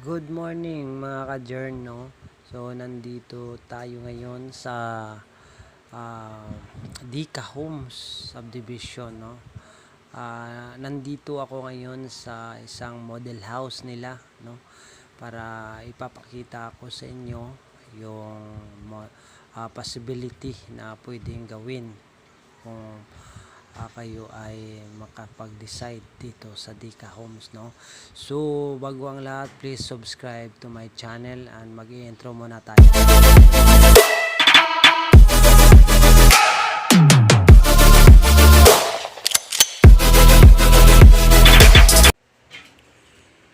Good morning mga ka-Jern, no? So nandito tayo ngayon sa Dika Homes Subdivision, no? Nandito ako ngayon sa isang model house nila, no? Para ipapakita ko sa inyo yung possibility na pwedeng gawin kung kayo ay makapag-decide dito sa Dika Homes, no? So bago ang lahat, please subscribe to my channel and mag-i-intro muna tayo.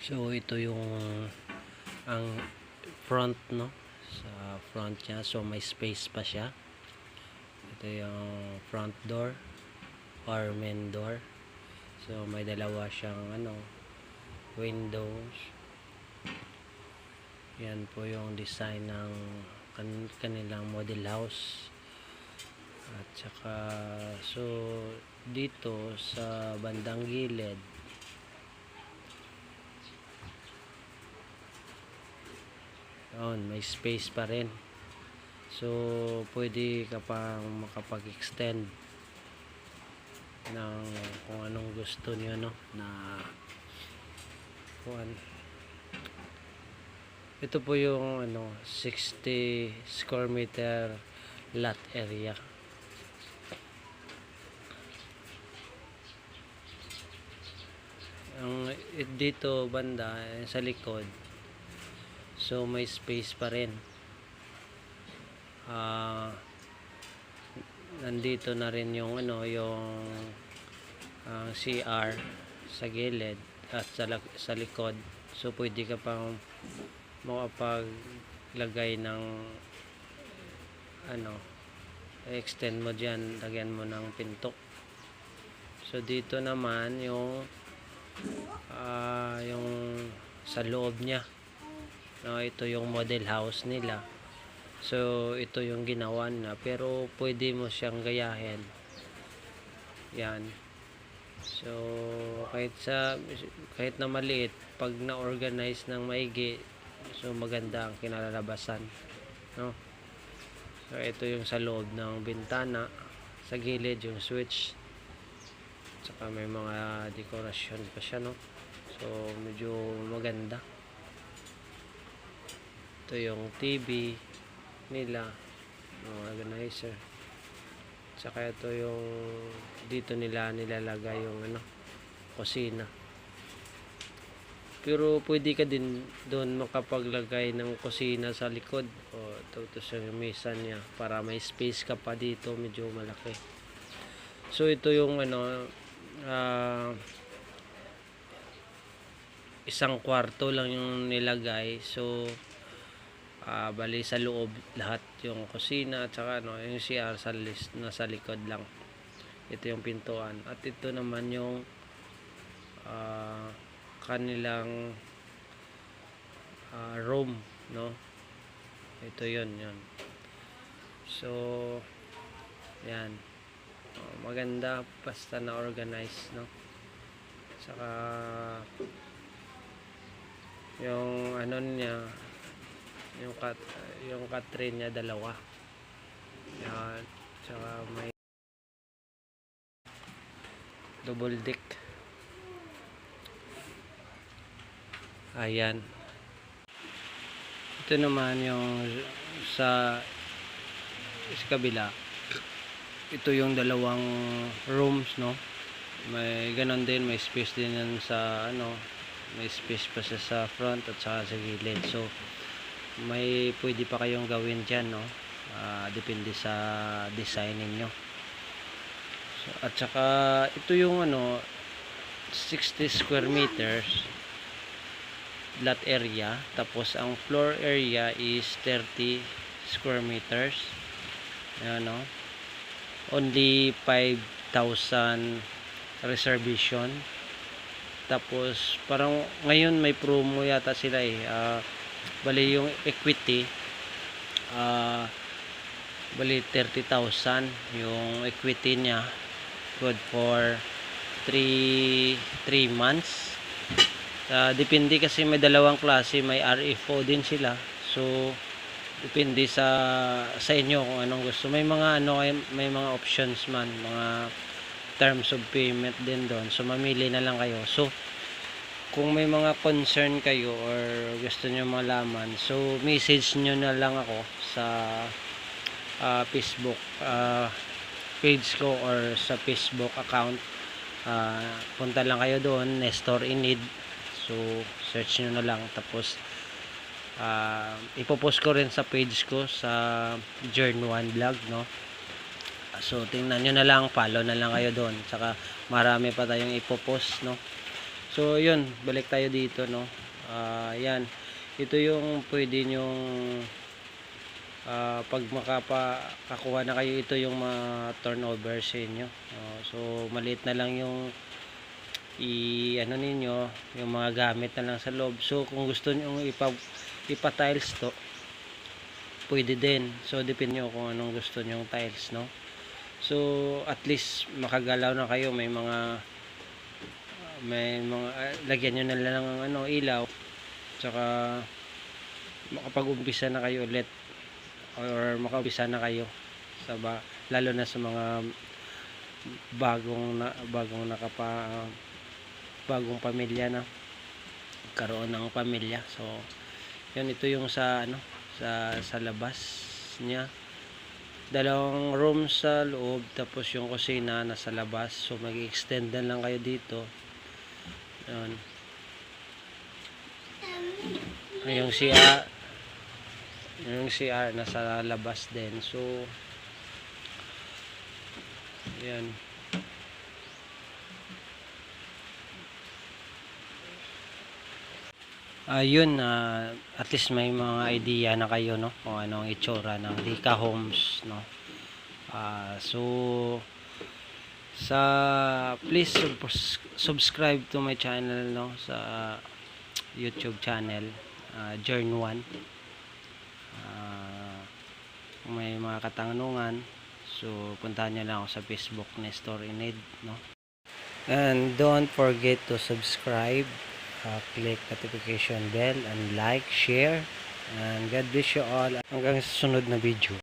So ito yung ang front, no? Sa front niya, so may space pa siya. Ito yung front door or main door. So may dalawa siyang windows. Yan po yung design ng kanilang model house. At saka so dito sa bandang gilid, may space pa rin. So pwede ka pang makapag-extend ng kung anong gusto niyo, no, na ito po yung 60 square meter lot area. Ang dito banda sa likod, so may space pa rin. Nandito na rin yung yung CR sa gilid at sa likod. So pwede ka pang makapaglagay ng extend mo diyan, lagyan mo ng pinto. So dito naman yung sa loob niya, no, ito yung model house nila. So ito yung ginawa na, pero pwede mo siyang gayahin. Yan. So kahit na maliit, pag na-organize ng maigi, so maganda ang kinalalabasan, no? So ito yung sa loob ng bintana, sa gilid yung switch, saka may mga dekorasyon pa siya, no? So medyo maganda. Ito yung TV nila, organizer. Saka ito yung dito nila nilalagay yung kusina. Pero pwede ka din doon makapaglagay ng kusina sa likod. O ito yung mesa niya, para may space ka pa dito, medyo malaki. So ito yung isang kwarto lang yung nilagay. So bali sa loob lahat yung kusina at saka yung CR nasa likod lang. Ito yung pintuan, at ito naman yung kanilang room, no? Ito yun. So yan, maganda basta na organize, no? Saka yung niya, yung Catherine niya dalawa. Yan. Saka may double deck. Ayan. Ito naman yung sa kabila. Ito yung dalawang rooms, no? May ganon din, may space din yan sa may space pa sa front at saka sa gilid. So may pwede pa kayong gawin dyan, no? Depende sa design ninyo. So, at saka ito yung 60 square meters lot area, tapos ang floor area is 30 square meters. Ayan, no? Only 5,000 reservation. Tapos parang ngayon may promo yata sila bali yung equity bali 30,000 yung equity niya, good for 3 months. Depende kasi may dalawang klase, may RFO din sila. So depende sa inyo kung anong gusto. May mga may mga options man, mga terms of payment din doon. So mamili na lang kayo. So kung may mga concern kayo or gusto niyo malaman, so message niyo na lang ako sa Facebook page ko or sa Facebook account. Punta lang kayo doon, Nestor in Need. So search niyo na lang, tapos ipopost ko rin sa page ko sa Journey 1 Vlog, no? So tingnan nyo na lang, follow na lang kayo doon, saka marami pa tayong ipopost, no? So yun, balik tayo dito, no? Yan, ito yung pwede nyong pag makakakuha na kayo, ito yung turnover sa inyo. So maliit na lang yung ninyo, yung mga gamit na lang sa loob. So kung gusto nyo ipa-tiles to, pwede din. So depende nyo kung anong gusto nyong tiles, no? So at least makagalaw na kayo, may mga lagyan nyo na lang ng ilaw, tsaka makapag-umpisa na kayo ulit, or makaumpisa na kayo lalo na sa mga bagong pamilya na karoon ng pamilya. So yan, ito yung sa labas niya, dalawang room sa loob, tapos yung kusina nasa labas. So mag-extend na lang kayo dito. Yan. Yung CR nasa labas din. So yan. Ayun, at least may mga idea na kayo, no, kung anong itsura ng Lika Homes, no. So please subscribe to my channel, no, sa YouTube channel, Journey 1. Kung may mga katanungan, so puntahan nyo lang ako sa Facebook, Nestor in Need, no. And don't forget to subscribe, click notification bell, and like, share, and God bless you all hanggang sa sunod na video.